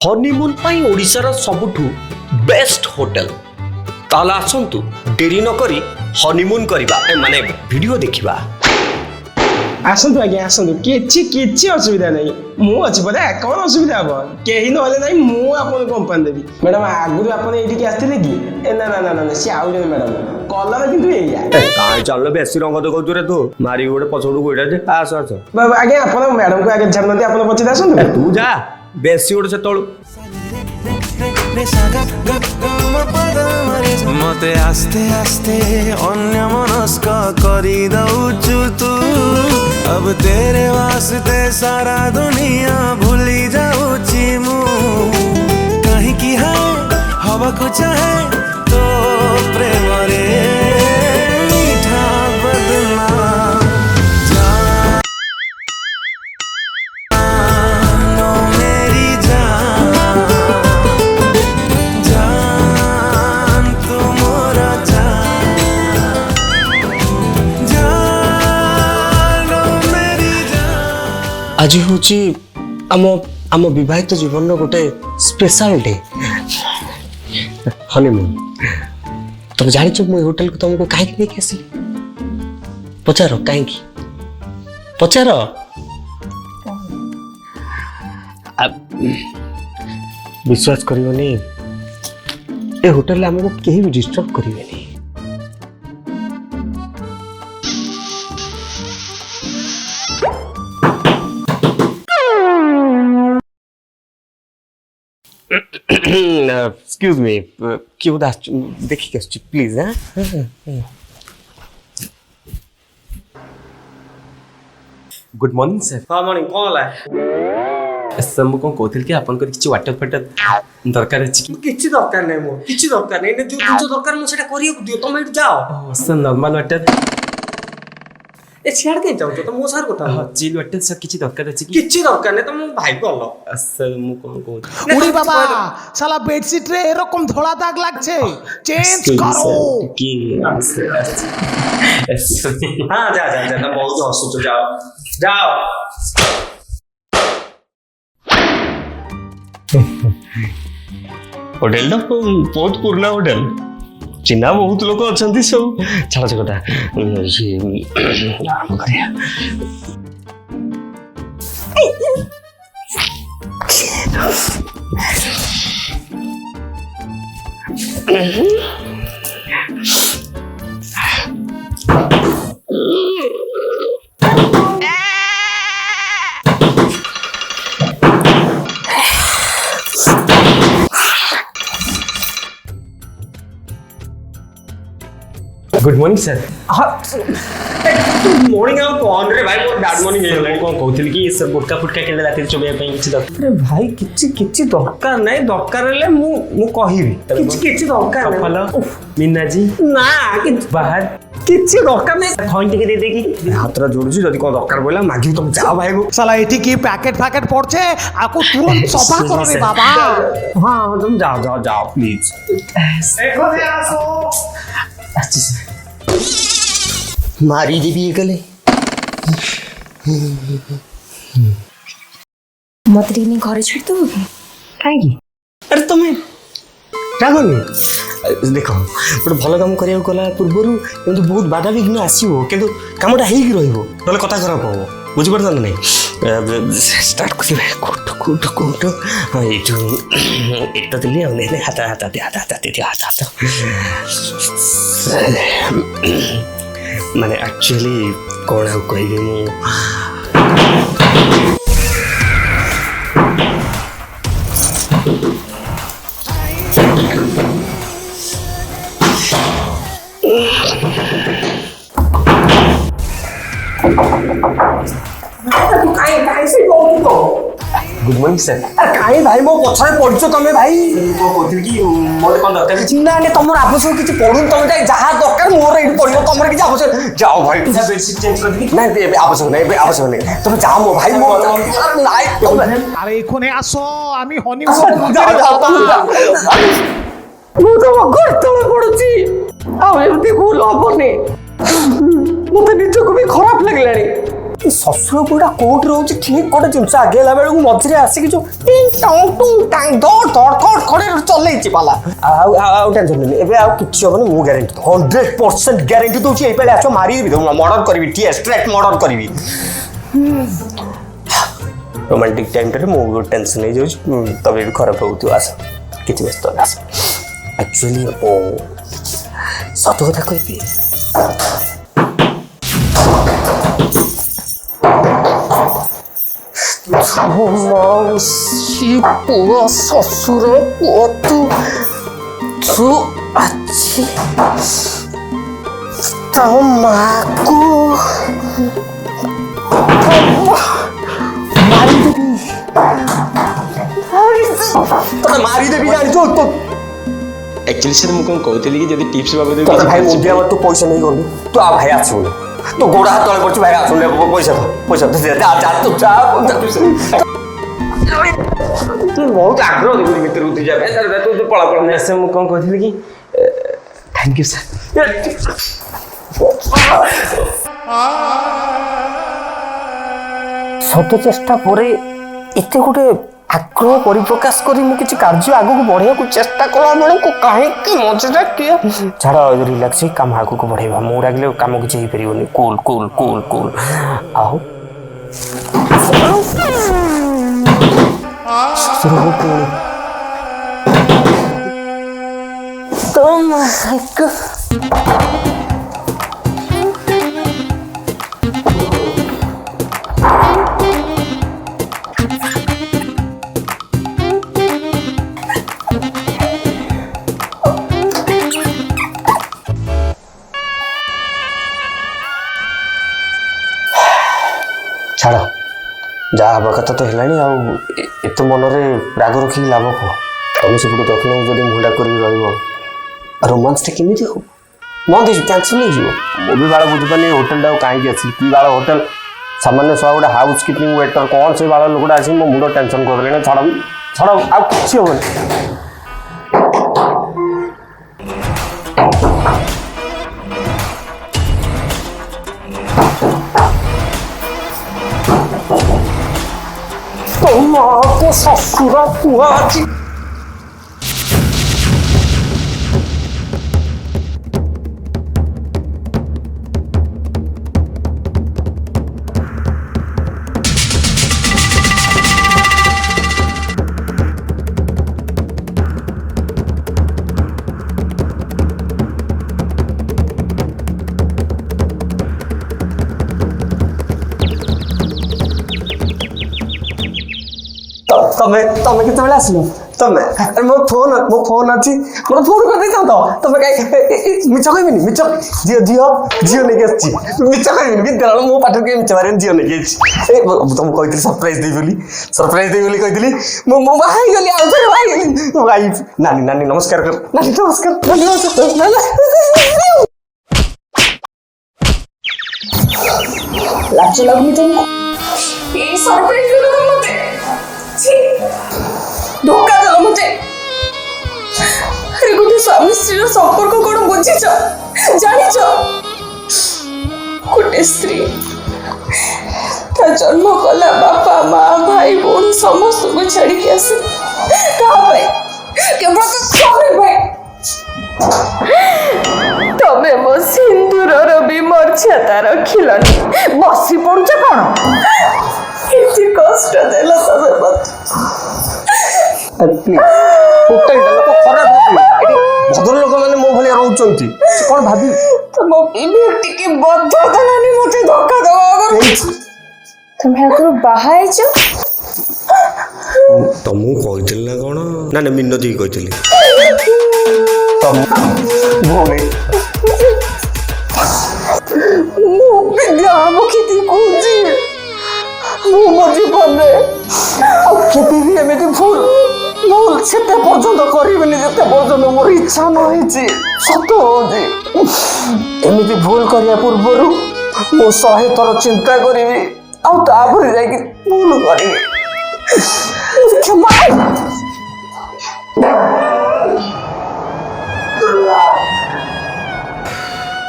Honeymoon पाई ओडिशार सबुठु best hotel ताला आसंतु dairy न करी हनीमून करिबा माने वीडियो देखिबा आसतु आज्ञा आसतु किछि असुविधा नहीं मु अछि पता कौन असुविधा हम केही नहले नहीं मु आपन कंपनी देबी मैडम आगुरु आपन एठी के आस्थिले कि ए ना ना ना ना सी आउ जने मैडम कलर किंतु एया काहे चल बेसी रंग देखौ तुरे तू मारी गोडे पछोडु गोडा जे आस आस बाबा आज्ञा आपन मैडम को आगे छानंती आपन पछे आसतु तू जा बेसी गोडे से तळु मते आस्ते आस्ते अन्य मनस्क करी दउचु तू अब तेरे वास्ते सारा दुनिया भूली जाऊची मु कहीं की है हवा को चाहे तो प्रेम रे मीठा बदना जानो मेरी जान तू मोरा जानो मेरी जान आज होची आम विवाहित जीवन गोटे स्पेशल डे हनीमून तुम जानिच मु होटल को तुमको काहे लेके आसी पचारो काहे पचारो विश्वास करियोनी ए होटल हमको केही भी डिस्टर्ब करिवेनी एक्सक्यूज मी क्यों दास देखिए प्लीज हाँ गुड मॉर्निंग सर हाँ मॉर्निंग कौन है सर मु कौन कहते कि आपन किसी वाटर फाटर दरकार अछि किछि दरकार नहीं मो किछि दरकार नहीं ने जो जिंस दरकार मो सेटा करियो दियो तुम एठ जाओ सर नॉर्मल वाटर ए छेड़ के जाओ तो मो सार कोता चिल वाटर सर किसी दरकार अछि कि किछि दरकार नहीं तो मो भाई गलो सर मु कौन कहते उड़ी बाबा साला बेडशीट रे এরকম ধোলা দাগ লাগছে চেঞ্জ করো कि हां जा जा जा बहुत हंसु तो जाओ जाओ होटल तो बहुत पुराना होटल चिन्हा बहुत लोग अच्छा सब छाड़ से कथा गुड मॉर्निंग सर मॉर्निंग आप कौन रे भाई मोर बैड मॉर्निंग है मैं कौन कहते कि सर गुटका फुटका केले रात चोबे पे किछि दरकार अरे भाई किछि दरकार नहीं दरकार ले मु कहिबी किछि दरकार सफल नहीं मीना जी ना कि बाहर किछि दरकार नहीं थॉइन टिके दे देगी हाथरा जोड़ुछि जदी कोन दरकार बोला मागी तुम जाओ भाई को साला एठी की पैकेट पैकेट पड़ছে आको तुरंत सफा करो रे बाबा हां तुम जाओ जाओ जाओ प्लीज देखो रे आसो मारी देवी गले मत रीनी घरे छुट तो काहे अरे तुम्हें रागनी देखो गोटे भल काम करिया गला पूर्वर किंतु बहुत बाधा विघ्न आसीबो किंतु कामटा हेई रहइबो नले कथा खराब हो बुझि पड़ता नहीं स्टार्ट करिबे कोट हां ए जो एटा दिली आ ने हाथ माने एक्चुअली कौन आउ कहबे मु गुड मॉर्निंग सर काहे भाई मो पछरे पड़छो तमे भाई को कहते कि मोर कोन दरकार अछि ना ने तमर आवश्यक किछि पडुन तमे जाय जहा दरकार मोर एडी पडियो तमर किछि आवश्यक जाओ भाई बेडशीट चेंज कर दी नहीं बे आवश्यक नहीं तुम जाओ मो भाई मो নাই আরে এখানে আসো আমি মু হনিমুন তো ঘর তলে পড়ছি আও এমতি ভুল হবনি মতে নিজକୁ ବି ଖରାପ ଲାଗିଲାଣି ଶ୍ୱଶୁର ବୁଢ଼ା କୋଉଠି ରହୁଛି ଠିକ୍ ଗୋଟେ ଜିନିଷ ଆଗେଇଲା ବେଳକୁ ମଝିରେ ଆସିକି ଯୋଉ ଟିଂ ଟଙ୍ଗ ଟୁଙ୍ଗ ଟାଙ୍ଗ ଧଡ଼ ଧଡ଼ କଡ଼ ଖଡ଼େ ଚଲେଇଛି ପାଲା। ଆଉ ଟେନସନ୍ ନେନି, ଏବେ ଆଉ କିଛି ହବନି। ମୁଁ ଗ୍ୟାରେଣ୍ଟି 100% ଗ୍ୟାରେଣ୍ଟି ଦଉଛି। ଏଇପାଳି ଆସ ମାରିବି, ମର୍ଡର କରିବି, ଷ୍ଟ୍ରେଟ୍ ମର୍ଡର କରିବି। ରୋମାଣ୍ଟିକ ଟାଇମ୍ଟାରେ ମୁଁ ଟେନସନ୍ ହେଇଯାଉଛି, ତମେ ବି ଖରାପ ହେଉଥିବ। ଆସ, କିଛି ବ୍ୟସ୍ତ ନାହିଁ, ଆସ। ଆକ୍ଚୁଆଲି ମୁଁ ସତ କଥା କହିବି, ମାଉସୀ ପୁଅ ଶ୍ୱଶୁର ପୁଅ ତୁ ଆଜି ତା ମାକୁ ମାରିଦେବି, ତତେ ମାରିଦେବି ଜାଣିଛୁ। ତ ଆକ୍ଚୁଆଲି ସାର୍ ମୁଁ କ'ଣ କହୁଥିଲି କି ଯଦି ଟିପ୍ସ ବାବଦରେ ତତେ ଭାଇ ମୁଦିଆ ତୁ ପଇସା ନେଇ ଗଲୁ, ତୁ ଆଉ ଭାଇ ଆସିବୁନି। ତୁ ଗୋଡ଼ ହାତ ତଳେ ପଡୁଛୁ, ଭାଇ ଆସୁନି। ପଇସା ତୁ ବହୁତ ଆଗ୍ରହ ଦେଖୁଛି ଭିତରକୁ ତୁ ଯିବା ପାଇଁ। ତୁ ପଳା ପଳା। ସାର୍ ମୁଁ କ'ଣ କହୁଥିଲି କି ଥ୍ୟାଙ୍କ ୟୁ ସାର୍। ଶତ ଚେଷ୍ଟା ପରେ ଏତେ ଗୋଟେ ଆଗ୍ରହ ପରିପ୍ରକାଶ କରି ମୁଁ କିଛି କାର୍ଯ୍ୟ ଆଗକୁ ବଢ଼େଇବାକୁ ଚେଷ୍ଟା କଲା ବେଳକୁ କାହିଁକି ମଝିରେ କିଏ ଛାଡ଼, ରିଲାକ୍ସ ହେଇ କାମ ଆଗକୁ ବଢ଼େଇବା। ମୁଁ ରାଗିଲେ କାମ କିଛି ହେଇପାରିବନି। Cool cool cool cool. ଆଉ ଶ୍ୱଶୁରକୁ ପୁଣି ଛାଡ଼, ଯାହା ହେବା କଥା ତ ହେଲାଣି। ଆଉ ଏତେ ମନରେ ରାଗ ରଖିକି ଲାଭ କ'ଣ? ତମେ ସେପଟେ ଦକ୍ଷିଣକୁ ଯଦି ମୁଣ୍ଡା କରିକି ରହିବ, ରୋମାନ୍ସଟା କେମିତି ହବ? ବନ୍ଦ ହେଇଯିବ, କ୍ୟାନ୍ସଲ୍ ହେଇଯିବ। ମୁଁ ବି ବାଳ ବୁଝିପାରୁନି ହୋଟେଲଟାକୁ କାହିଁକି ଆସିଲି। କି ବାଳ ହୋଟେଲ, ସାମାନ୍ୟ ସହ ଗୋଟେ ହାଉସ୍ କିପିଂ ୱେଟର, କ'ଣ ସେ ବାଳ ଲୋକଟା ଆସିକି ମୋ ମୁଣ୍ଡ ଟେନସନ୍ କରିଦେଲେଣି। ଛାଡ଼ ଆଉ କିଛି ହବନି। ମାକୁ ଶ୍ୱଶୁର ପୁଅ ଅଛି। ତମେ କେତେବେଳେ ଆସିଲ? ତମେ ମୋ ଫୋନ୍ ଅଛି, ମୋର ଫୋନ୍ କରିଦେଇଥାନ୍ତ। ତମେ କାହିଁ ମିଛ କହିବିନି? ମିଛ ଝିଅ ନେଇକି ଆସିଛି। ମିଛ କହିବିନି, ବିଦ୍ୟାଳୟ ମୋ ପାଠରେ କେହି ମିଛ ମାରିନି। ଝିଅ ନେଇକି ଆସିଛି। ତମକୁ କହିଥିଲି ସରପ୍ରାଇଜ ଦେବି ବୋଲି କହିଥିଲି। ମୁଁ ବାହା ହେଇଗଲି, ଆଉ ଥରେ ବାହା ହେଇଗଲି। ନାନୀ ନମସ୍କାର କର। ନାନୀ ନମସ୍କାର। ଲାଜ ଲାଗୁନି ତମକୁ? ଏଇ ସରପ୍ରାଇଜ ଦେଲ ମତେ, ଧୋକା ଦେଲ ମତେ। ଆରେ ଗୋଟେ ସ୍ୱାମୀ ସ୍ତ୍ରୀର ସମ୍ପର୍କ କ'ଣ ବୁଝିଛ, ଜାଣିଛ? ଗୋଟେ ସ୍ତ୍ରୀ ତା ଜନ୍ମ କଲା ବାପା ମା ଭାଇ ଭଉଣୀ ସମସ୍ତଙ୍କୁ ଛାଡ଼ିକି ଆସେ। କାହା ପାଇଁ? କେବଳ ତ ସ୍ୱାମୀ ପାଇଁ। ତମେ ମୋ ସିନ୍ଦୁରର ବି ମର୍ଯ୍ୟାଦା ରଖିଲନି, ବସି ପଡୁଛ କ'ଣ? ଏତେ କଷ୍ଟ ଦେଲ ତମେ ମତେ। ଭଦ୍ର ଲୋକମାନେ ମୋ ଭଳିଆ ରହୁଛନ୍ତି, କ'ଣ ଭାବିବେ? ତମ ଟିକେ ବଦ୍ଧ ଦେଲାନି ମତେ ଧୋକା ଦେବା ଆଗରୁ। ତମେ ଆଗରୁ ବାହା ହେଇଛ? ତମକୁ କହିଥିଲି ନା କ'ଣ? ନା ମିନତିକି କହିଥିଲି। ମୁଁ ବିଦ୍ୟାମୁଖୀ କହୁଛି, ମୁଁ ମୋ ଜୀବନରେ ଆଉ କେବେ ବି ଏମିତି ଭୁଲ ସେତେ ପର୍ଯ୍ୟନ୍ତ କରିବିନି ଯେତେ ପର୍ଯ୍ୟନ୍ତ ମୋର ଇଚ୍ଛା ନ ହେଇଛି। ସତ ହଉଛି, ଏମିତି ଭୁଲ କରିବା ପୂର୍ବରୁ ମୁଁ 100 ଥର ଚିନ୍ତା କରିବି, ଆଉ ତାପରେ ଯାଇକି ଭୁଲ କରିବି। କ୍ଷମା।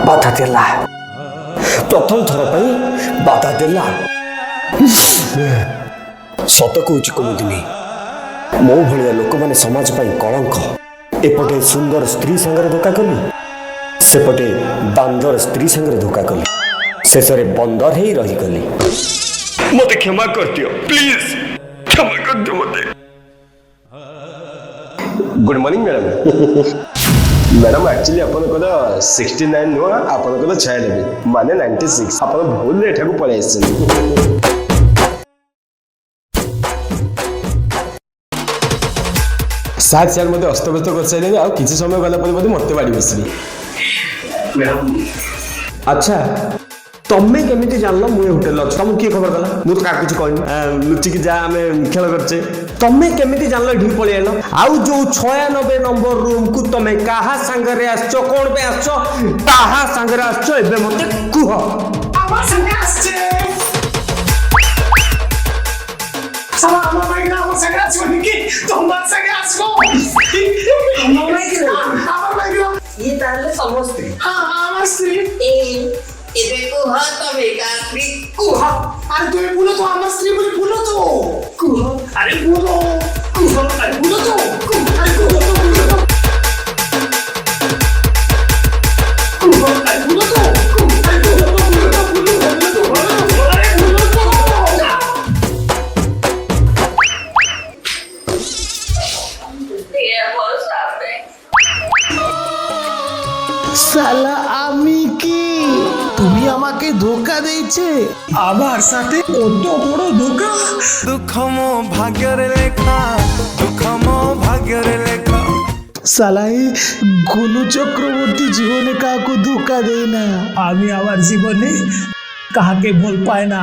ବାଧା ଦେଲା ପ୍ରଥମ ଥର ପାଇଁ ବାଧା ଦେଲା। ସତ କହୁଛି କୁମୁଦିନୀ, ମୋ ଭଳିଆ ଲୋକମାନେ ସମାଜ ପାଇଁ କଳଙ୍କ। ଏପଟେ ସୁନ୍ଦର ସ୍ତ୍ରୀ ସାଙ୍ଗରେ ଧୋକା କଲି, ସେପଟେ ବାନ୍ଦର ସ୍ତ୍ରୀ ସାଙ୍ଗରେ ଧୋକା କଲି, ଶେଷରେ ବନ୍ଦର ହେଇ ରହିଗଲି। ମତେ କ୍ଷମା କରିଦିଅ ପ୍ଲିଜ, କ୍ଷମା କରିଦିଅ ମତେ। Good morning madam. Madam actually ଆପଣଙ୍କର 69 ନୁହଁ, ଆପଣଙ୍କର 96 ମାନେ 96। ଆପଣ ଭୁଲରେ ଏଠାକୁ ପଳେଇ ଆସିଛନ୍ତି। ସାର୍ ମୋତେ ଅସ୍ତବ୍ୟସ୍ତ କରିସାରିଲେଣି। ଆଉ କିଛି ସମୟ ଗଲା ପରେ ମୋତେ ବାଡ଼ି ବସିବି। ଆଚ୍ଛା, ତମେ କେମିତି ଜାଣିଲ ମୁଁ ଏ ହୋଟେଲ ଅଛି? ତମକୁ କିଏ ଖବର ଦେଲା? ମୁଁ ତ କାହାକୁ କିଛି କହିନି, ଲୁଚିକି ଯା ଆମେ ଖେଳ କରିଛେ। ତମେ କେମିତି ଜାଣିଲ ଏଠିକି ପଳେଇ ଆଇଲ? ଆଉ ଯୋଉ 96 ନମ୍ବର ରୁମକୁ ତମେ କାହା ସାଙ୍ଗରେ ଆସିଛ, କଣ ପାଇଁ ଆସିଛ, କାହା ସାଙ୍ଗରେ ଆସିଛ ଏବେ ମତେ କୁହ। আমার সঙ্গে আসছে সালা আমার ভাই না আমার সঙ্গে আসবে নাকি তোমার সঙ্গে আসবো আমার ভাই ये ताले समझते আমার স্ত্রী এতে কুহ তবে কাকরি কুহ আরে তুমি বলো তো আমার স্ত্রী বলে বলো তো কুহ আরে বলো কুহ আরে বলো তো কুহ আরে বলো তো কুহ আরে বলো তো কুহ আরে বলো তো সালা আমি কি তুমি আমাকে ধোকা দিয়েছে আমার সাথে কত বড় ধোকা দুঃখ মো ভাগ্যের লেখা, দুঃখ মো ভাগ্যের লেখা। সালাই গুলু চক্রবর্তী জীবনে কাউকে ধোকা দেয় না আমি আমার জীবনে কাহাকে ভুল পাই না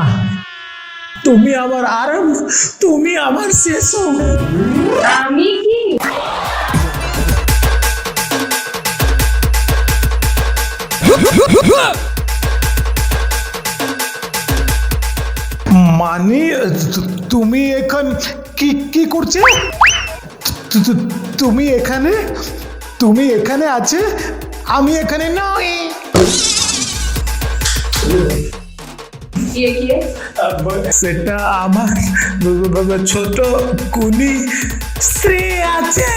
তুমি আমার আরম্ভ তুমি আমার শেষ আমি কি মানে তুমি এখন কি কি করছো তুমি এখানে আছে আমি এখানে নই সেটা আমার ছোট কুনি স্ত্রী আছে